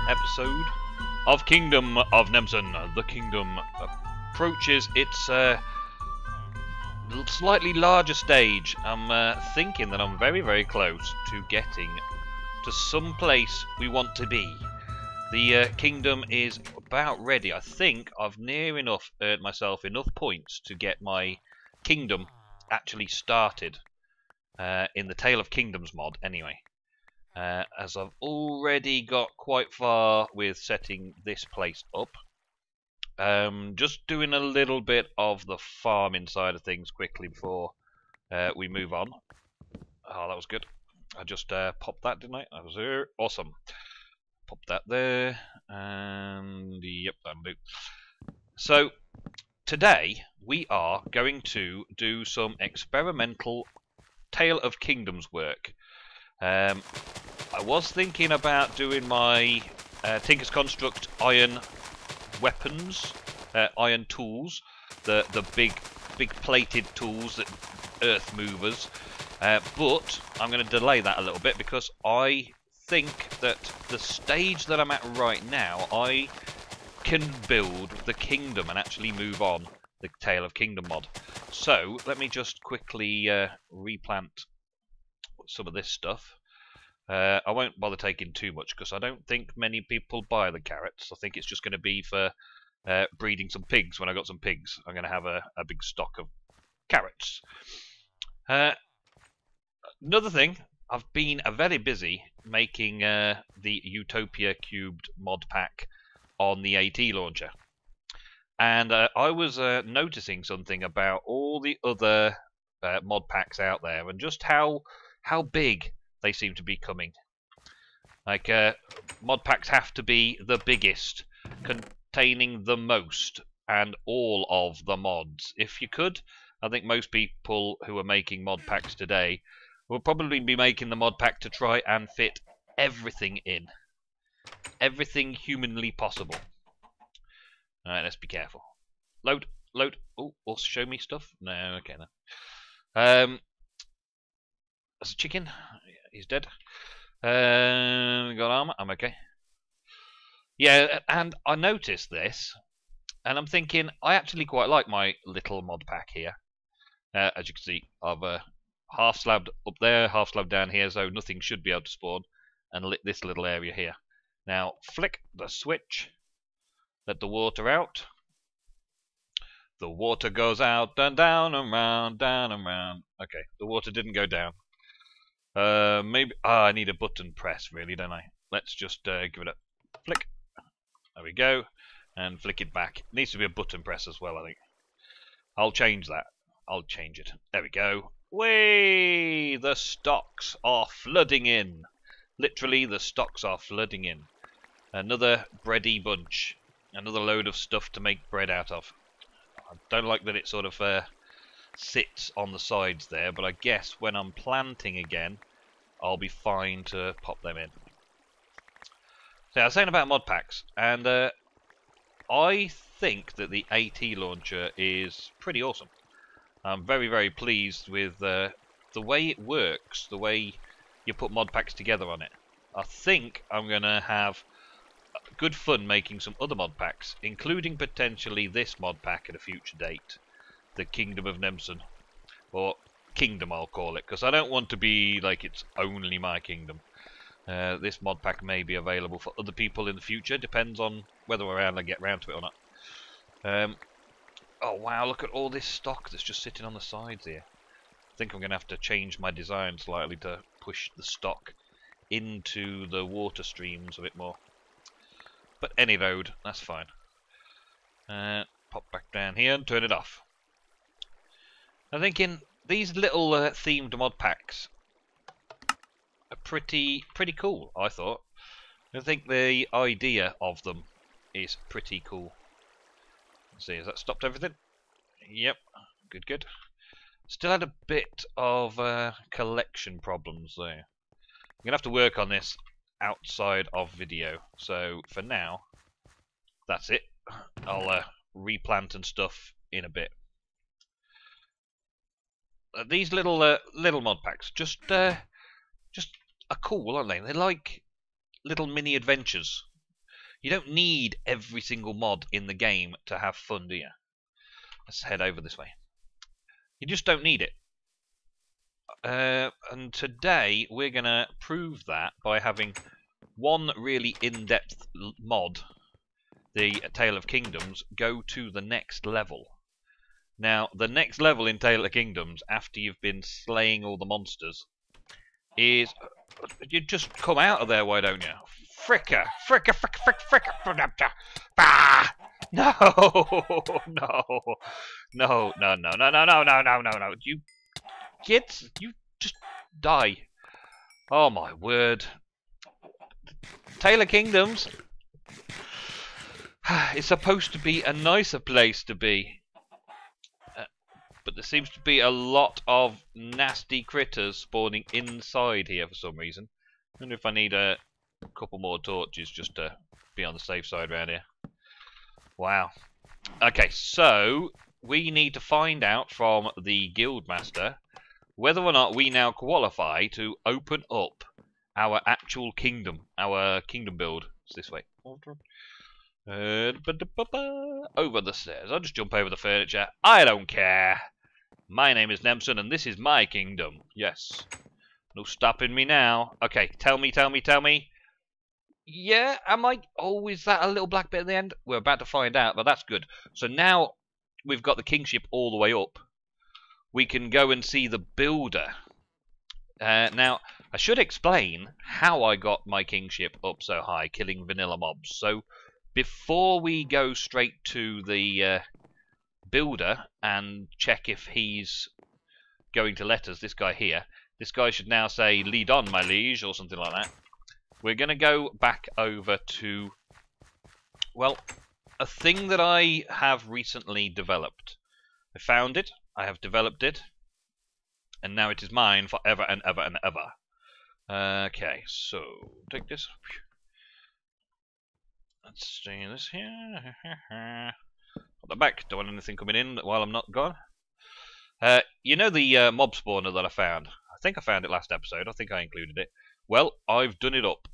episode of Kingdom of Nemsun. The kingdom approaches its slightly larger stage. I'm thinking that I'm very, very close to getting to some place we want to be. The kingdom is about ready. I think I've near enough earned myself enough points to get my kingdom actually started in the Tale of Kingdoms mod anyway. As I've already got quite far with setting this place up. Just doing a little bit of the farming side of things quickly before we move on. Oh, that was good. I just popped that, didn't I? That was awesome. Pop that there, and yep, that'll do. So, today we are going to do some experimental Tale of Kingdoms work. I was thinking about doing my Tinker's Construct iron weapons, iron tools, the big plated tools that earth movers, but I'm going to delay that a little bit because I think that the stage that I'm at right now, I can build the kingdom and actually move on the Tale of Kingdom mod. So let me just quickly replant some of this stuff. I won't bother taking too much because I don't think many people buy the carrots. I think it's just going to be for breeding some pigs. When I got some pigs, I'm going to have a big stock of carrots. Another thing, I've been very busy making the Utopia Cubed mod pack on the AT launcher. And I was noticing something about all the other mod packs out there and just how big they seem to be coming. Like, mod packs have to be the biggest, containing the most, and all of the mods. If you could, I think most people who are making mod packs today will probably be making the mod pack to try and fit everything in. Everything humanly possible. Alright, let's be careful. Load. Oh, also show me stuff? No, okay, no. That's a chicken. He's dead. Got armor. I'm okay. Yeah, and I noticed this, and I'm thinking I actually quite like my little mod pack here. As you can see, I've half slabbed up there, half slabbed down here, so nothing should be able to spawn, and lit this little area here. Now, flick the switch. Let the water out. The water goes out and down and round, down and round. Okay, the water didn't go down. Maybe I need a button press, really, don't I? Let's just give it a flick. There we go, and flick it back. It needs to be a button press as well, I think. I'll change that. I'll change it. There we go. Way! The stocks are flooding in. Literally, the stocks are flooding in. Another bready bunch. Another load of stuff to make bread out of. I don't like that it sort of sits on the sides there, but I guess when I'm planting again, I'll be fine to pop them in. So I was saying about mod packs, and I think that the AT launcher is pretty awesome. I'm very, very pleased with the way it works, the way you put mod packs together on it. I think I'm going to have good fun making some other mod packs, including potentially this mod pack at a future date. The Kingdom of Nemsun, or Kingdom I'll call it, because I don't want to be like it's only my kingdom. This mod pack may be available for other people in the future, depends on whether I get round to it or not. Oh wow, look at all this stock that's just sitting on the sides here. I think I'm going to have to change my design slightly to push the stock into the water streams a bit more. But any road, that's fine. Pop back down here and turn it off. I'm thinking these little themed mod packs are pretty cool, I thought. I think the idea of them is pretty cool. Let's see, has that stopped everything? Yep, good. Still had a bit of collection problems there. I'm going to have to work on this outside of video. So for now, that's it. I'll replant and stuff in a bit. These little mod packs just are cool, aren't they? They're like little mini adventures You don't need every single mod in the game to have fun, do you? Let's head over this way. You just don't need it. And today we're going to prove that by having one really in-depth mod, the Tale of Kingdoms, go to the next level. Now, the next level in Tale of Kingdoms, after you've been slaying all the monsters, is... You just come out of there, why don't you? Fricka! Fricka! Fricka! Fricka! Fricka! Bah! No! No! No! No! No! No! No! No! No! No! No! No! You kids! You just die! Oh my word! Tale of Kingdoms is supposed to be a nicer place to be. But there seems to be a lot of nasty critters spawning inside here for some reason. I wonder if I need a couple more torches just to be on the safe side around here. Wow. Okay, so we need to find out from the Guildmaster whether or not we now qualify to open up our actual kingdom, our kingdom build. It's this way. Over the stairs. I'll just jump over the furniture. I don't care. My name is Nemsun, and this is my kingdom. Yes. No stopping me now. Okay, tell me. Yeah, am I? Oh, is that a little black bit at the end? We're about to find out, but that's good. So now we've got the kingship all the way up. We can go and see the builder. Now, I should explain how I got my kingship up so high, killing vanilla mobs. So, before we go straight to the builder and check if he's going to let us, this guy here, this guy should now say, "Lead on, my liege," or something like that. We're going to go back over to, well, a thing that I have recently developed. I found it, I have developed it, and now it is mine forever and ever and ever. Okay, so take this. Let's stay this here. Put that back. Don't want anything coming in while I'm not gone. You know the mob spawner that I found? I think I found it last episode. I think I included it. Well, I've done it up.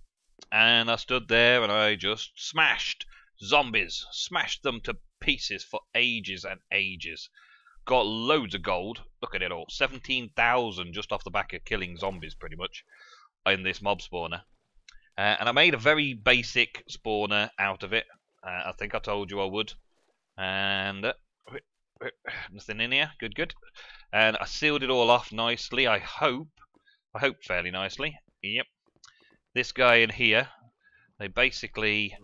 And I stood there and I just smashed zombies. Smashed them to pieces for ages and ages. Got loads of gold. Look at it all. 17,000 just off the back of killing zombies, pretty much, in this mob spawner. And I made a very basic spawner out of it. I think I told you I would. And nothing in here. Good. And I sealed it all off nicely. I hope fairly nicely. Yep. This guy in here, they basically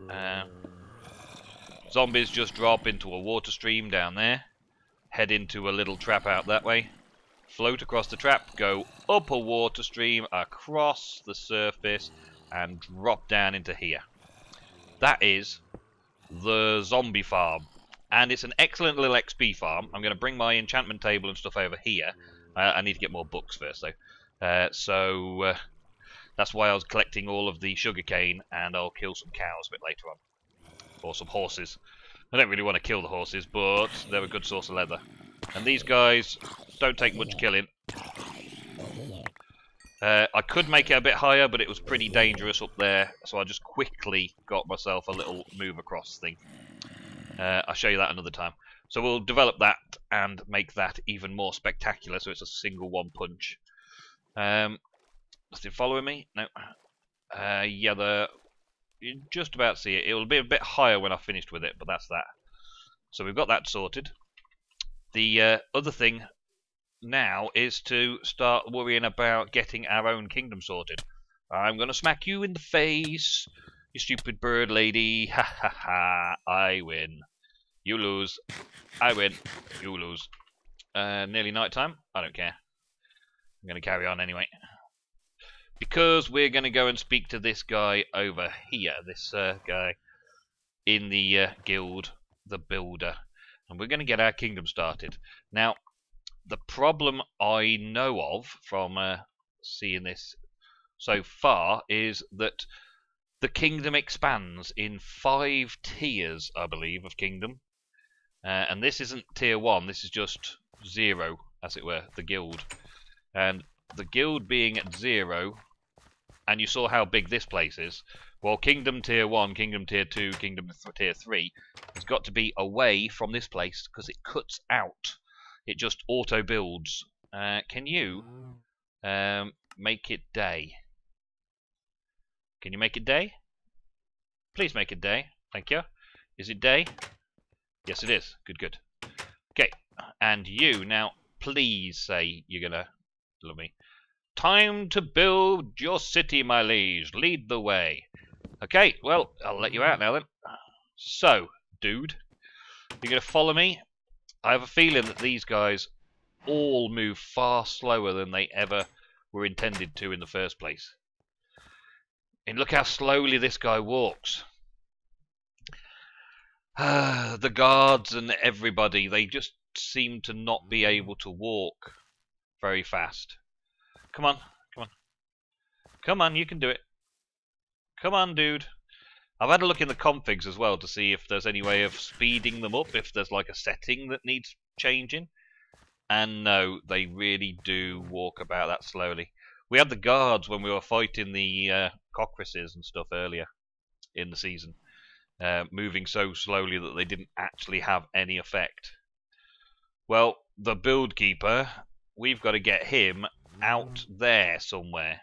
zombies just drop into a water stream down there, head into a little trap out that way, float across the trap, go up a water stream, across the surface, and drop down into here. That is the zombie farm. And it's an excellent little XP farm. I'm going to bring my enchantment table and stuff over here. I need to get more books first, though. That's why I was collecting all of the sugarcane, and I'll kill some cows a bit later on. Or some horses. I don't really want to kill the horses, but they're a good source of leather. And these guys don't take much killing. I could make it a bit higher, but it was pretty dangerous up there, so I just quickly got myself a little move across thing. I'll show you that another time. So we'll develop that and make that even more spectacular, so it's a single one punch. Nothing following me? No. Yeah, you just about see it. It will be a bit higher when I've finished with it, but that's that. So we've got that sorted. The other thing now is to start worrying about getting our own kingdom sorted. I'm going to smack you in the face, you stupid bird lady. Ha ha ha. I win. You lose. I win. You lose. Nearly night time. I don't care. I'm going to carry on anyway. Because we're going to go and speak to this guy over here. This guy in the guild, the builder. And we're going to get our kingdom started. Now, the problem I know of from seeing this so far is that the kingdom expands in 5 tiers, I believe, of kingdom. And this isn't tier 1, this is just 0, as it were, the guild. And the guild being at 0, and you saw how big this place is, Well, Kingdom Tier 1, Kingdom Tier 2, Kingdom Tier 3 has got to be away from this place because it cuts out. It just auto-builds. Can you make it day? Can you make it day? Please make it day. Thank you. Is it day? Yes, it is. Good, good. Okay, and you, now, please say you're going to love me. Time to build your city, my liege. Lead the way. Okay, well, I'll let you out now then. So, dude, you're going to follow me? I have a feeling that these guys all move far slower than they ever were intended to in the first place. And look how slowly this guy walks. The guards and everybody, they just seem to not be able to walk very fast. Come on, come on. Come on, you can do it. Come on, dude. I've had a look in the configs as well to see if there's any way of speeding them up, if there's like a setting that needs changing. And no, they really do walk about that slowly. We had the guards when we were fighting the cockroaches and stuff earlier in the season, moving so slowly that they didn't actually have any effect. Well, the build keeper, we've got to get him out there somewhere.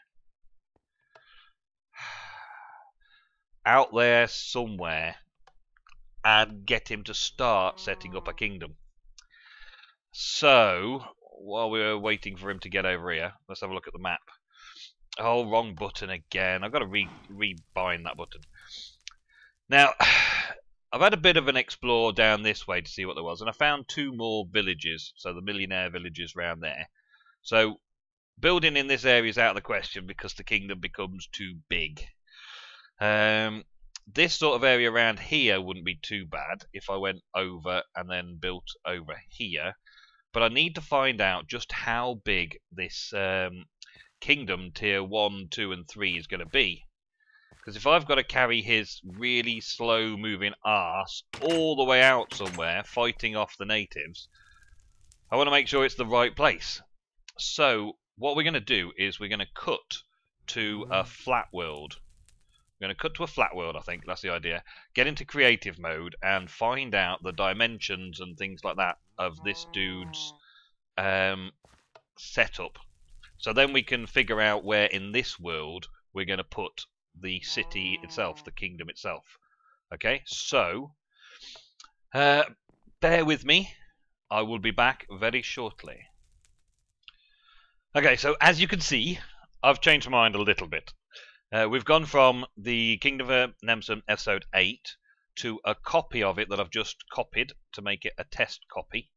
Out there somewhere, and get him to start setting up a kingdom. So, while we were waiting for him to get over here, let's have a look at the map. Oh, wrong button again. I've got to rebind that button. Now, I've had a bit of an explore down this way to see what there was, and I found 2 more villages, so the millionaire villages round there. So, building in this area is out of the question because the kingdom becomes too big. This sort of area around here wouldn't be too bad if I went over and then built over here. But I need to find out just how big this kingdom tier 1, 2 and 3 is going to be. Because if I've got to carry his really slow moving arse all the way out somewhere fighting off the natives, I want to make sure it's the right place. So what we're going to do is we're going to cut to a flat world. We're going to cut to a flat world, I think. That's the idea. Get into creative mode and find out the dimensions and things like that of this dude's setup. So then we can figure out where in this world we're going to put the city itself, the kingdom itself. Okay, so bear with me. I will be back very shortly. Okay, so as you can see, I've changed my mind a little bit. We've gone from the Kingdom of Nemsun episode 8 to a copy of it that I've just copied to make it a test copy.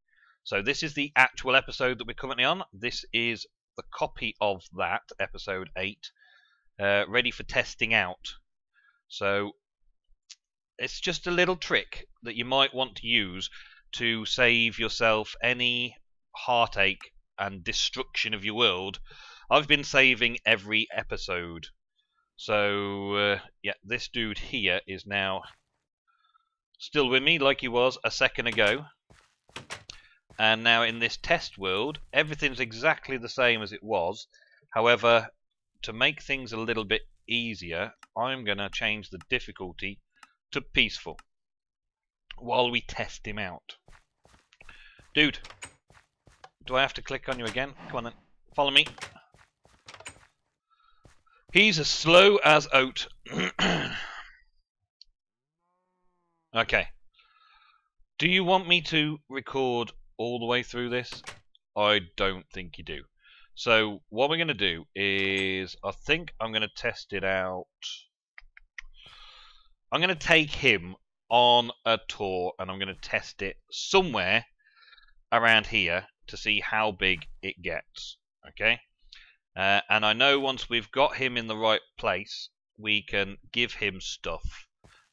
So this is the actual episode that we're currently on. This is the copy of that, episode 8, ready for testing out. So it's just a little trick that you might want to use to save yourself any heartache and destruction of your world. I've been saving every episode. So, yeah, this dude here is now still with me like he was a second ago. And now in this test world, everything's exactly the same as it was. However, to make things a little bit easier, I'm going to change the difficulty to peaceful while we test him out. Dude, do I have to click on you again? Come on then, follow me. He's as slow as oat. Okay. Do you want me to record all the way through this? I don't think you do. So what we're going to do is, I think I'm going to test it out. I'm going to take him on a tour and I'm going to test it somewhere around here to see how big it gets. Okay? And I know once we've got him in the right place, we can give him stuff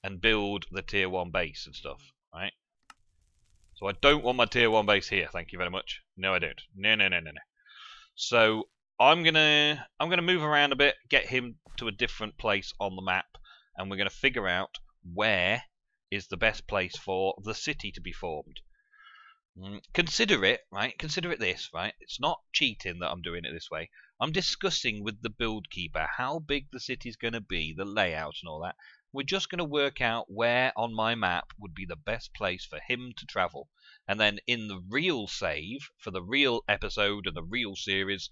and build the tier 1 base and stuff, right? So I don't want my tier 1 base here, thank you very much. No, I don't. No, no, no, no, no. So I'm gonna move around a bit, get him to a different place on the map, and we're gonna figure out where is the best place for the city to be formed. Consider it, right? Consider it this, right? It's not cheating that I'm doing it this way. I'm discussing with the build keeper how big the city's going to be, the layout and all that. We're just going to work out where on my map would be the best place for him to travel. And then in the real save, for the real episode and the real series,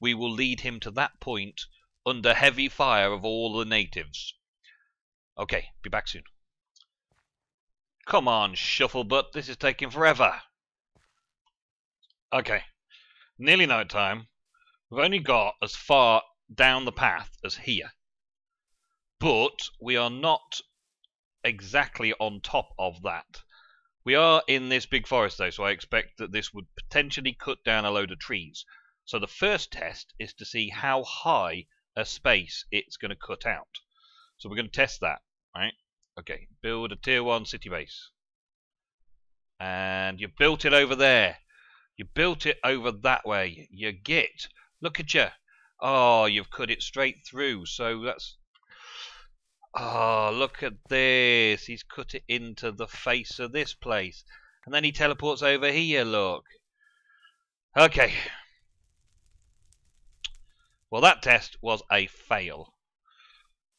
we will lead him to that point under heavy fire of all the natives. Okay, be back soon. Come on, Shufflebutt, this is taking forever. Okay, nearly night time. We've only got as far down the path as here. But we are not exactly on top of that. We are in this big forest though, so I expect that this would potentially cut down a load of trees. So the first test is to see how high a space it's going to cut out. So we're going to test that, right? Okay, build a tier 1 city base. And you built it over there. You built it over that way. You git. Look at you. Oh, you've cut it straight through. So that's... Oh, look at this. He's cut it into the face of this place. And then he teleports over here, look. Okay. Well, that test was a fail.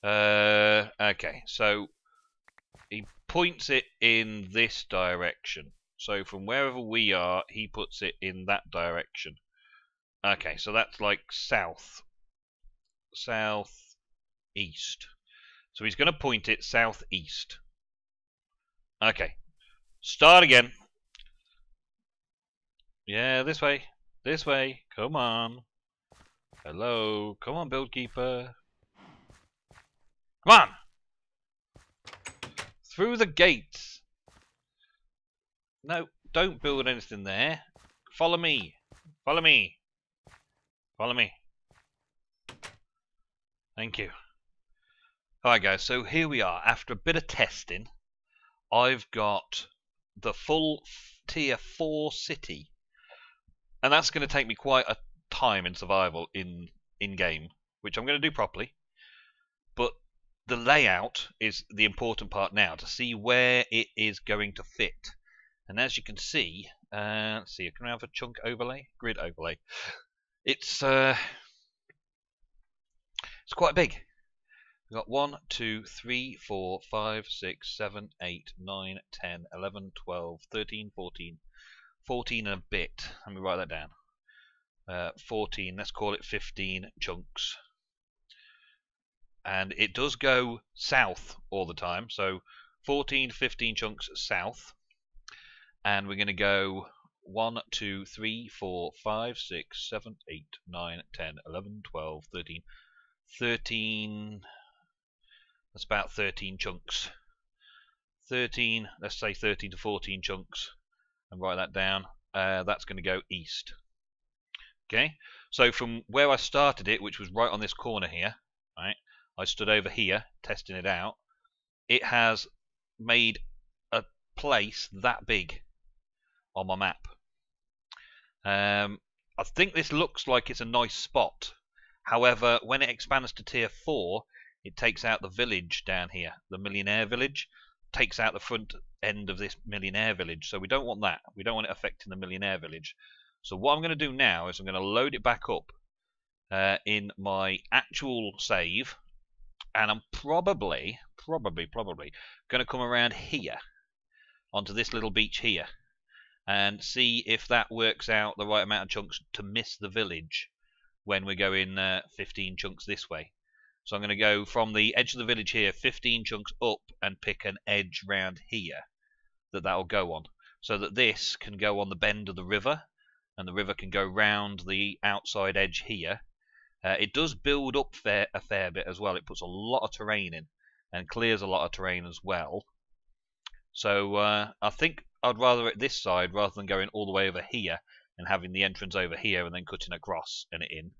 Okay, so he points it in this direction. So from wherever we are, he puts it in that direction. Okay, so that's like south. Southeast. So he's going to point it southeast. Okay. Start again. Yeah, this way. This way. Come on. Hello. Come on, build keeper. Come on! Through the gates. No, don't build anything there. Follow me. Follow me. Follow me. Thank you. Alright guys, so here we are. After a bit of testing, I've got the full tier 4 city. And that's going to take me quite a time in survival in-game, which I'm going to do properly. But the layout is the important part now, to see where it is going to fit. And as you can see, let's see, can I have a chunk overlay? Grid overlay. It's quite big. We've got 1, 2, 3, 4, 5, 6, 7, 8, 9, 10, 11, 12, 13, 14. 14 and a bit. Let me write that down. 14, let's call it 15 chunks. And it does go south all the time. So 14 to 15 chunks south. And we're going to go 1, 2, 3, 4, 5, 6, 7, 8, 9, 10, 11, 12, 13. 13... That's about 13 chunks. 13, let's say 13 to 14 chunks. And write that down. That's going to go east. Okay, so from where I started it, which was right on this corner here, right? I stood over here testing it out. It has made a place that big on my map. I think this looks like it's a nice spot. However, when it expands to tier 4, it takes out the village down here, the millionaire village. Takes out the front end of this millionaire village. So we don't want that. We don't want it affecting the millionaire village. So what I'm going to do now is I'm going to load it back up in my actual save. And I'm probably going to come around here onto this little beach here and see if that works out the right amount of chunks to miss the village when we're going 15 chunks this way. So I'm going to go from the edge of the village here 15 chunks up and pick an edge round here that'll go on, so that this can go on the bend of the river and the river can go round the outside edge here. It does build up a fair bit as well. It puts a lot of terrain in and clears a lot of terrain as well. So I think I'd rather at this side rather than going all the way over here and having the entrance over here and then cutting across and in.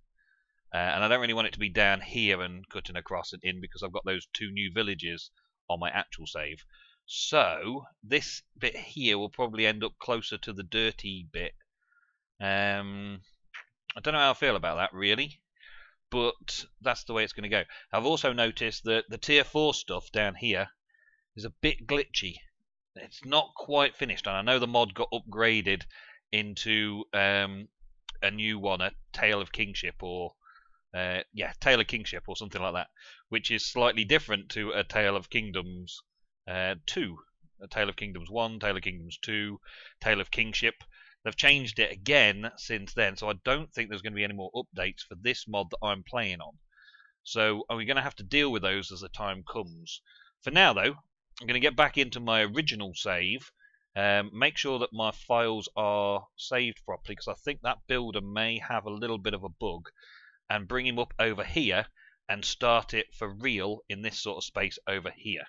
And I don't really want it to be down here and cutting across and in because I've got those 2 new villages on my actual save. So this bit here will probably end up closer to the dirty bit. I don't know how I feel about that really, but that's the way it's going to go. I've also noticed that the tier 4 stuff down here is a bit glitchy. It's not quite finished, and I know the mod got upgraded into a new one, a Tale of Kingship, or yeah, Tale of Kingship or something like that, which is slightly different to a Tale of Kingdoms 2, a Tale of Kingdoms 1, Tale of Kingdoms 2, Tale of Kingship. They've changed it again since then, so I don't think there's going to be any more updates for this mod that I'm playing on. So are we going to have to deal with those as the time comes? For now, though, I'm going to get back into my original save, make sure that my files are saved properly, because I think that builder may have a little bit of a bug, and bring him up over here and start it for real in this sort of space over here.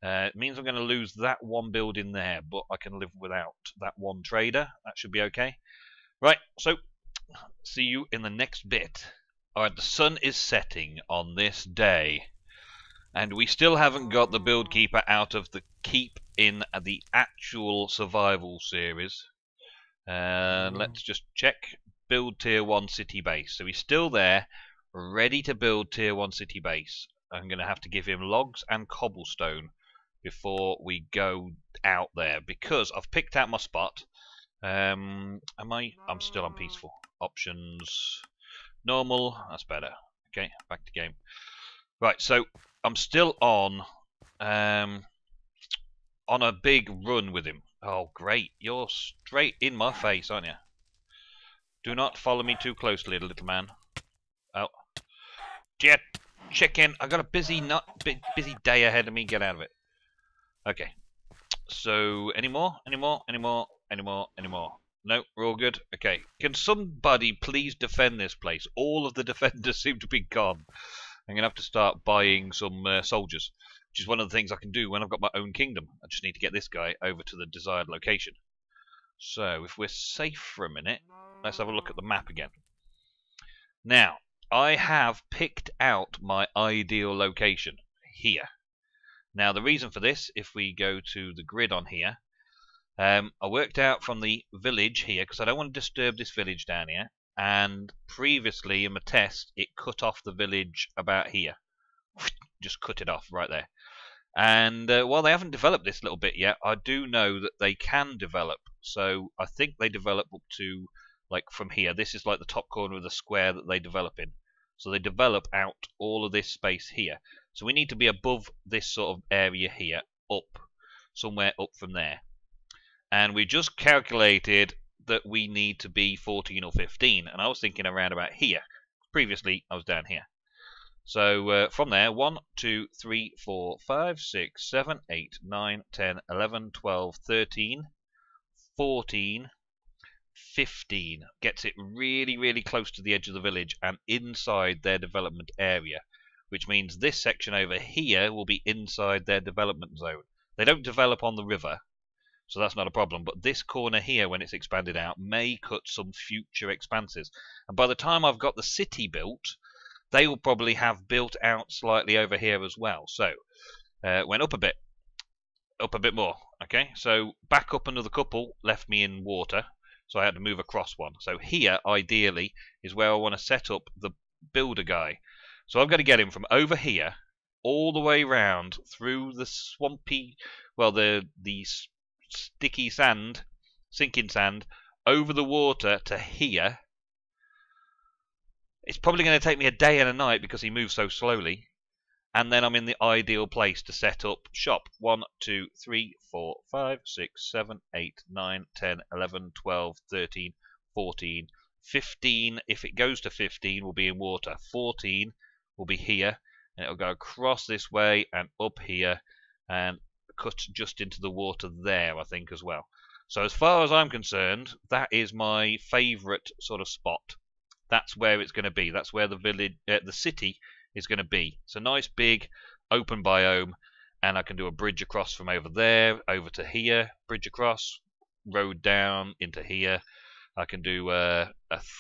It means I'm going to lose that one building there, but I can live without that one trader. That should be okay. Right, so see you in the next bit. Alright, the sun is setting on this day, and we still haven't got the build keeper out of the keep in the actual survival series. Let's just check. Build tier 1 city base. So he's still there, ready to build tier 1 city base. I'm going to have to give him logs and cobblestone before we go out there, because I've picked out my spot. I'm still on peaceful. Options. Normal. That's better. Okay, back to game. Right, so I'm still on a big run with him. Oh, great. You're straight in my face, aren't you? Do not follow me too closely, little man. Oh. Jet chicken. I got a busy day ahead of me. Get out of it. Okay. So, any more? Any more? Any more? Any more? Any more? No, we're all good. Okay. Can somebody please defend this place? All of the defenders seem to be gone. I'm going to have to start buying some soldiers, which is one of the things I can do when I've got my own kingdom. I just need to get this guy over to the desired location. So, if we're safe for a minute, let's have a look at the map again. Now, I have picked out my ideal location here. Now, the reason for this, if we go to the grid on here, I worked out from the village here, because I don't want to disturb this village down here, and previously in my test, it cut off the village about here. Just cut it off right there. And while they haven't developed this little bit yet, I do know that they can develop. So I think they develop up to, like, from here. This is like the top corner of the square that they develop in. So they develop out all of this space here. So we need to be above this sort of area here, up, somewhere up from there. And we just calculated that we need to be 14 or 15. And I was thinking around about here. Previously, I was down here. So from there, 1, 2, 3, 4, 5, 6, 7, 8, 9, 10, 11, 12, 13, 14, 15. Gets it really, really close to the edge of the village and inside their development area, which means this section over here will be inside their development zone. They don't develop on the river, so that's not a problem, but this corner here, when it's expanded out, may cut some future expanses. And by the time I've got the city built, they will probably have built out slightly over here as well. So, went up a bit more. Okay, so back up another couple left me in water, so I had to move across one. So here, ideally, is where I want to set up the builder guy. So I've got to get him from over here all the way round through the swampy, well, the sticky sand, sinking sand, over the water to here. It's probably going to take me a day and a night because he moves so slowly. And then I'm in the ideal place to set up shop. 1, 2, 3, 4, 5, 6, 7, 8, 9, 10, 11, 12, 13, 14, 15. If it goes to 15, will be in water. 14 will be here. And it'll go across this way and up here and cut just into the water there, I think, as well. So as far as I'm concerned, that is my favourite sort of spot. That's where it's going to be. That's where the village, the city is going to be. It's a nice big open biome, and I can do a bridge across from over there over to here, bridge across, road down into here. I can do a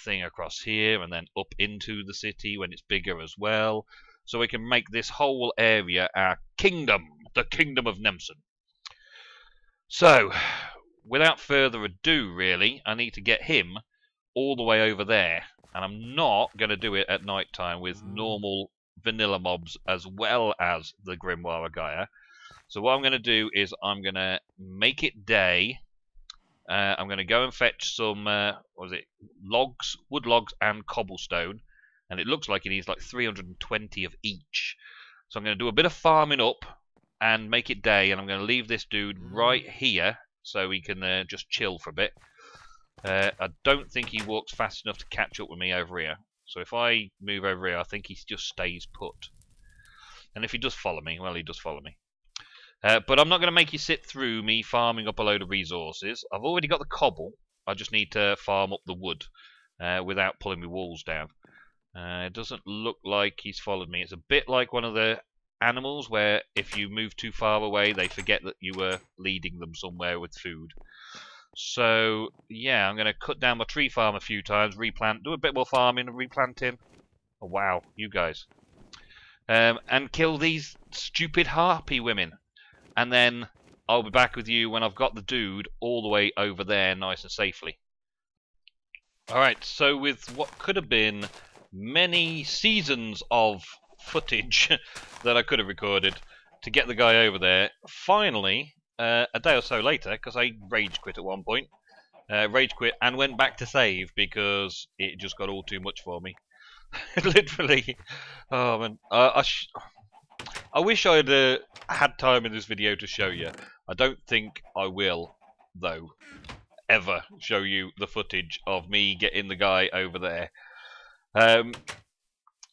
thing across here and then up into the city when it's bigger as well. So we can make this whole area our kingdom, the kingdom of Nemsun. So, without further ado, really, I need to get him all the way over there. And I'm not going to do it at night time with normal vanilla mobs as well as the Grimoire Gaia. So what I'm going to do is I'm going to make it day. I'm going to go and fetch some, what was it, logs, wood logs and cobblestone. And it looks like it needs like 320 of each. So I'm going to do a bit of farming up and make it day. And I'm going to leave this dude right here so he can just chill for a bit. I don't think he walks fast enough to catch up with me over here. So if I move over here, I think he just stays put. And if he does follow me, well, he does follow me. But I'm not going to make you sit through me farming up a load of resources. I've already got the cobble. I just need to farm up the wood without pulling my walls down. It doesn't look like he's followed me. It's a bit like one of the animals where if you move too far away, they forget that you were leading them somewhere with food. So, yeah, I'm going to cut down my tree farm a few times, replant, do a bit more farming and replanting. Oh, wow, you guys. And kill these stupid harpy women. And then I'll be back with you when I've got the dude all the way over there nice and safely. Alright, so with what could have been many seasons of footage that I could have recorded to get the guy over there, finally, a day or so later, because I rage quit at one point, rage quit and went back to save because it just got all too much for me. Literally. Oh man, I wish I'd had time in this video to show you. I don't think I will, though, ever show you the footage of me getting the guy over there.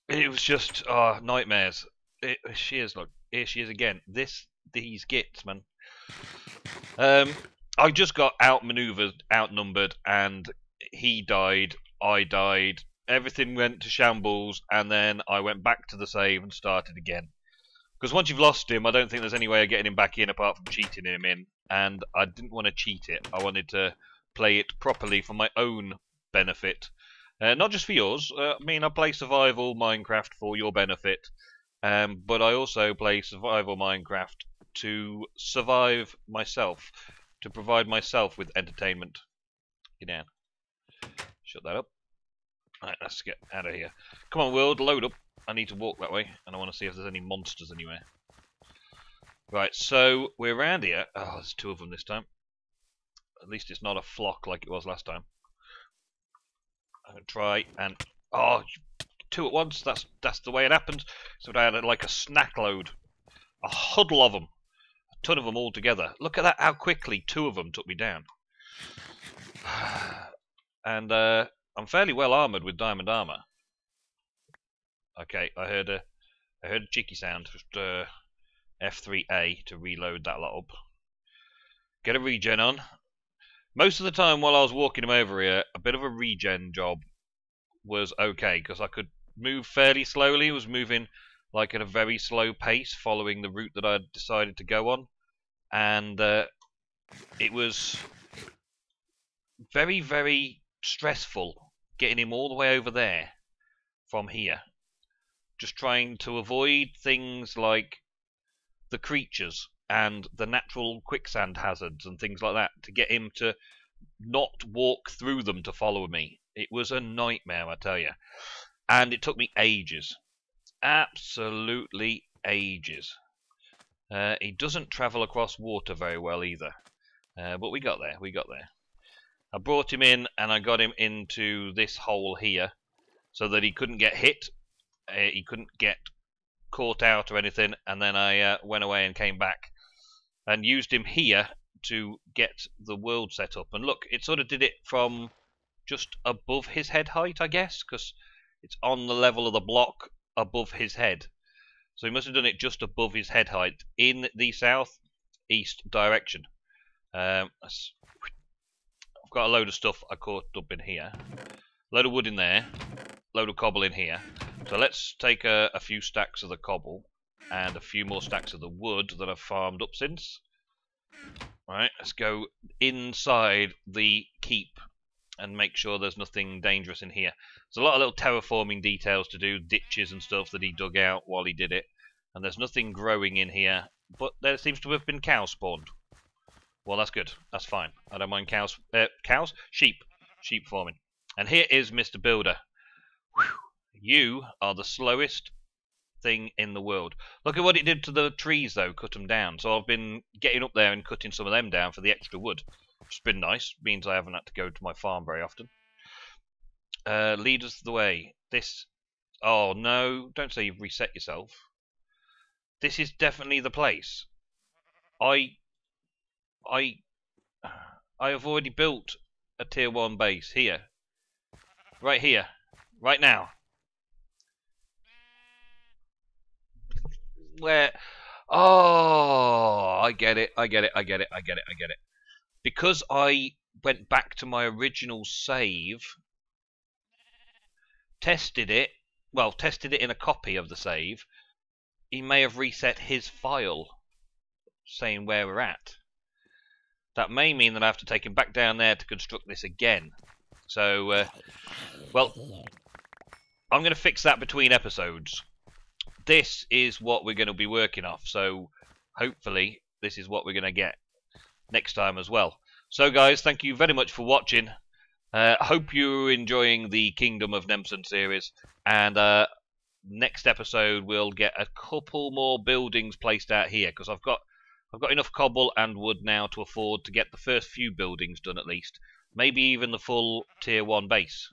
It was just nightmares. Here she is again. These gits, man. I just got outmaneuvered, outnumbered, and he died. I died. Everything went to shambles, and then I went back to the save and started again. Because once you've lost him, I don't think there's any way of getting him back in apart from cheating him in. And I didn't want to cheat it. I wanted to play it properly for my own benefit. Not just for yours. I mean, I play survival Minecraft for your benefit. But I also play survival Minecraft to survive myself. To provide myself with entertainment. Get down. Shut that up. Alright, let's get out of here. Come on, world, load up. I need to walk that way, and I want to see if there's any monsters anywhere. Right, so we're around here. Oh, there's two of them this time. At least it's not a flock like it was last time. I'm going to try and... Oh, two at once. That's the way it happens. So I had like a snack load. A huddle of them. A ton of them all together. Look at that, how quickly two of them took me down. And I'm fairly well armoured with diamond armour. Okay, I heard a cheeky sound. Just F3A to reload that lot up. Get a regen on. Most of the time while I was walking him over here, a bit of a regen job was okay because I could move fairly slowly. I was moving like at a very slow pace, following the route that I decided to go on, and it was very, very stressful getting him all the way over there from here. Just trying to avoid things like the creatures and the natural quicksand hazards and things like that to get him to not walk through them to follow me. It was a nightmare, I tell you. And it took me ages. Absolutely ages. He doesn't travel across water very well either. But we got there, I brought him in and I got him into this hole here so that he couldn't get hit. He couldn't get caught out or anything, and then I went away and came back and used him here to get the world set up. And look, it sort of did it from just above his head height, I guess, because it's on the level of the block above his head. So he must have done it just above his head height in the south-east direction. I've got a load of stuff I caught up in here. Load of wood in there. Load of cobble in here. So let's take a few stacks of the cobble and a few more stacks of the wood that I've farmed up since. Alright, let's go inside the keep and make sure there's nothing dangerous in here. There's a lot of little terraforming details to do, ditches and stuff that he dug out while he did it. And there's nothing growing in here, but there seems to have been cows spawned. Well, that's good. That's fine. I don't mind cows. Cows? Sheep. Sheep farming. And here is Mr. Builder. Whew. You are the slowest thing in the world. Look at what it did to the trees, though. Cut them down. So I've been getting up there and cutting some of them down for the extra wood. Which has been nice. Means I haven't had to go to my farm very often. Lead us the way. This... Oh, no. Don't say you've reset yourself. This is definitely the place. I have already built a tier 1 base here. Right here. Right now. Where... Oh, I get it. Because I went back to my original save, tested it in a copy of the save, he may have reset his file, saying where we're at. That may mean that I have to take him back down there to construct this again. So, well, I'm going to fix that between episodes. This is what we're going to be working off, so hopefully this is what we're going to get next time as well. So guys, thank you very much for watching. I hope you're enjoying the Kingdom of Nemsun series, and next episode we'll get a couple more buildings placed out here, because I've got enough cobble and wood now to afford to get the first few buildings done at least. Maybe even the full tier 1 base.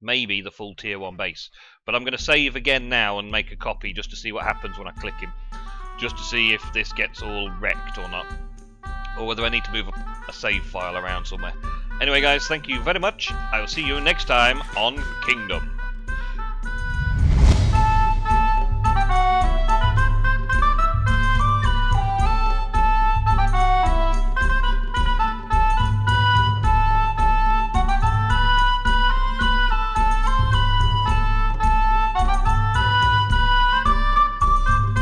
Maybe the full tier 1 base. But I'm going to save again now and make a copy just to see what happens when I click him. Just to see if this gets all wrecked or not. Or whether I need to move a save file around somewhere. Anyway guys, thank you very much. I will see you next time on Kingdom.